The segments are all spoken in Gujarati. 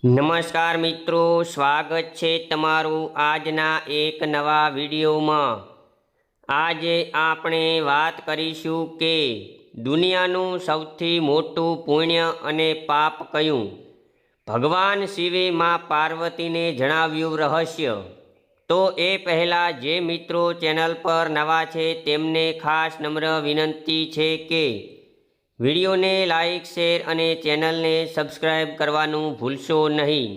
નમસ્કાર મિત્રો, સ્વાગત છે તમારું આજના એક નવા વિડીયોમાં। આજે આપણે વાત કરીશું કે દુનિયાનું સૌથી મોટું પુણ્ય અને પાપ કયું। ભગવાન શિવે માં પાર્વતીને જણાવ્યું રહસ્ય। તો એ પહેલાં જે મિત્રો ચેનલ પર નવા છે તેમને ખાસ નમ્ર વિનંતી છે કે વિડીયોને લાઇક, શેર અને ચેનલને સબસ્ક્રાઈબ કરવાનું ભૂલશો નહીં।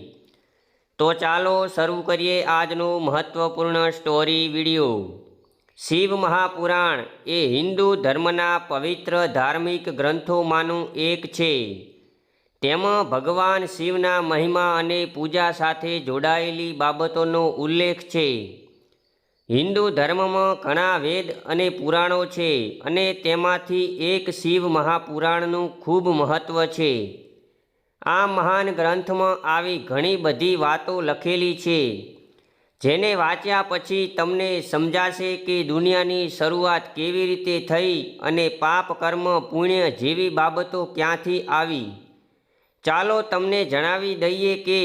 તો ચાલો શરૂ કરીએ આજનો મહત્વપૂર્ણ સ્ટોરી વિડીયો। શિવ મહાપુરાણ એ હિન્દુ ધર્મના પવિત્ર ધાર્મિક ગ્રંથોમાંનું એક છે। તેમાં ભગવાન શિવના મહિમા અને પૂજા સાથે જોડાયેલી બાબતોનો ઉલ્લેખ છે। હિન્દુ ધર્મમાં ઘણા વેદ અને પુરાણો છે અને તેમાંથી એક શિવ મહાપુરાણનું ખૂબ મહત્ત્વ છે। આ મહાન ગ્રંથમાં આવી ઘણી બધી વાતો લખેલી છે જેને વાંચ્યા પછી તમને સમજાશે કે દુનિયાની શરૂઆત કેવી રીતે થઈ અને પાપ, કર્મ, પુણ્ય જેવી બાબતો ક્યાંથી આવી। ચાલો તમને જણાવી દઈએ કે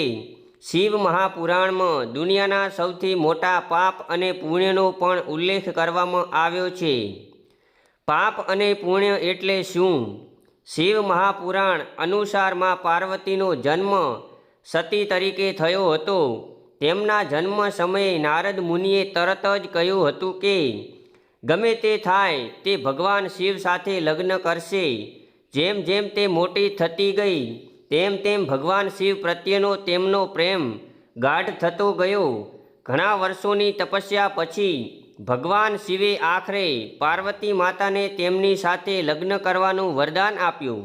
શિવ મહાપુરાણમાં દુનિયાના સૌથી મોટા પાપ અને પુણ્યનો પણ ઉલ્લેખ કરવામાં આવ્યો છે। પાપ અને પુણ્ય એટલે શું? શિવ મહાપુરાણ અનુસાર માં પાર્વતીનો જન્મ સતી તરીકે થયો હતો। તેમના જન્મ સમયે નારદ મુનિએ તરત જ કહ્યું હતું કે ગમે તે થાય તે ભગવાન શિવ સાથે લગ્ન કરશે। જેમ જેમ તે મોટી થતી ગઈ તેમ તેમ ભગવાન શિવ પ્રત્યેનો તેમનો પ્રેમ ગાઢ થતો ગયો। ઘણા વર્ષોની તપસ્યા પછી ભગવાન શિવે આખરે પાર્વતી માતાને તેમની સાથે લગ્ન કરવાનું વરદાન આપ્યું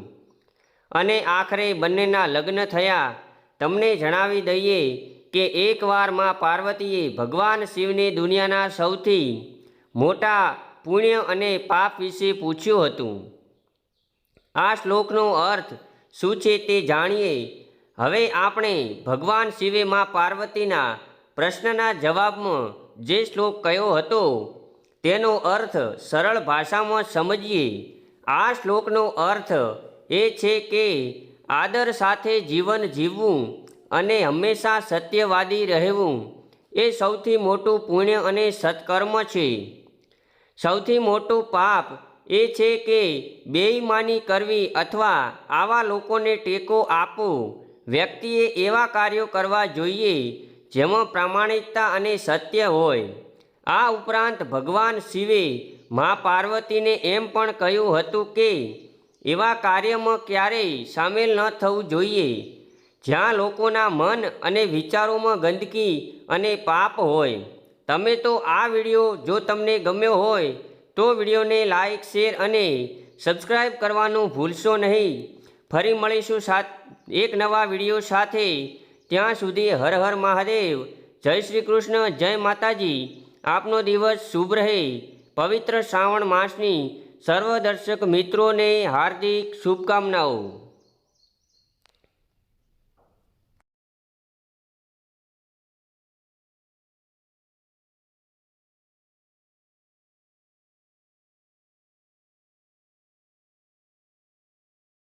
અને આખરે બંનેના લગ્ન થયા। તમને જણાવી દઈએ કે એકવાર માં પાર્વતીએ ભગવાન શિવને દુનિયાના સૌથી મોટા પુણ્ય અને પાપ વિશે પૂછ્યું હતું। આ શ્લોકનો અર્થ શું છે તે જાણીએ। હવે આપણે ભગવાન શિવે માં પાર્વતીના પ્રશ્નના જવાબમાં જે શ્લોક કયો હતો તેનો અર્થ સરળ ભાષામાં સમજીએ। આ શ્લોકનો અર્થ એ છે કે આદર સાથે જીવન જીવવું અને હંમેશા સત્યવાદી રહેવું એ સૌથી મોટું પુણ્ય અને સત્કર્મ છે। સૌથી મોટું પાપ એ છે કે બેઈમાની કરવી અથવા આવા લોકોને ટેકો આપવો। વ્યક્તિએ એવા કાર્યો કરવા જોઈએ જેમાં પ્રામાણિકતા અને સત્ય હોય। આ ઉપરાંત ભગવાન શિવે મા પાર્વતીને એમ પણ કહ્યું હતું કે એવા કાર્યમાં ક્યારેય સામેલ ન થવું જોઈએ જ્યાં લોકોના મન અને વિચારોમાં ગંદકી અને પાપ હોય। તમે તો આ વિડીયો જો તમને ગમ્યો હોય તો વિડીયોને લાઇક, શેર અને સબસ્ક્રાઈબ કરવાનું ભૂલશો નહીં। ફરી મળીશું એક નવા વિડીયો સાથે। ત્યાં સુધી હર હર મહાદેવ, જય શ્રી કૃષ્ણ, જય માતાજી। આપનો દિવસ શુભ રહે। પવિત્ર શ્રાવણ માસની સર્વ દર્શક મિત્રોને હાર્દિક શુભકામનાઓ।